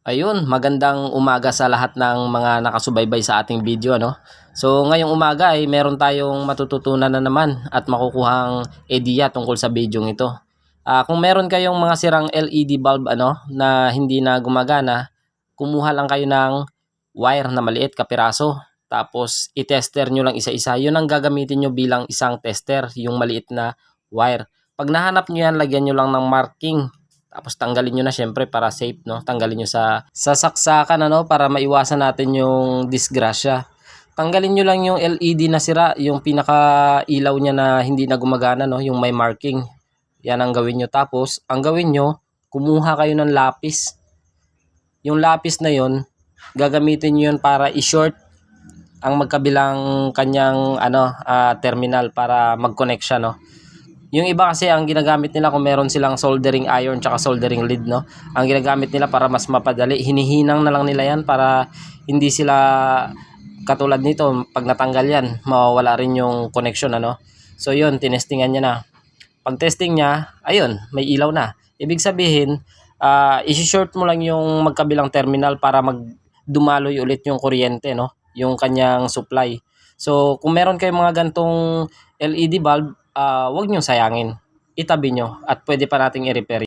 Ayun, magandang umaga sa lahat ng mga nakasubaybay sa ating video, ano. So, ngayong umaga ay meron tayong matututunan na naman at makukuhang ideya tungkol sa video ito. Kung meron kayong mga sirang LED bulb ano na hindi na gumagana, kumuha lang kayo ng wire na maliit kapiraso. Tapos i-tester nyo lang isa-isa. 'Yun ang gagamitin nyo bilang isang tester, yung maliit na wire. Pag nahanap nyo yan, lagyan nyo lang ng marking. Tapos tanggalin niyo na siyempre para safe, 'no. Tanggalin niyo sa saksakan ano para maiwasan natin yung disgrasya. Tanggalin niyo lang yung LED na sira, yung pinaka-ilaw niya na hindi na gumagana, 'no, yung may marking. Yan ang gawin niyo. Tapos ang gawin niyo, kumuha kayo ng lapis. Yung lapis na yon, gagamitin niyo yun para i-short ang magkabilang kanyang terminal para mag-connect siya, no. Yung iba kasi ang ginagamit nila kung meron silang soldering iron tsaka soldering lead, no. Ang ginagamit nila para mas mapadali, hinihinang na lang nila yan para hindi sila katulad nito, pag natanggal yan, mawawala rin yung connection, ano. So yun, tinestingan niya na. Pag testing niya, ayun, may ilaw na. Ibig sabihin, isi-short mo lang yung magkabilang terminal para dumaloy ulit yung kuryente, no, yung kanyang supply. So kung meron kayong mga gantong LED bulb, wag niyong sayangin. Itabi nyo at pwede pa nating i-repair.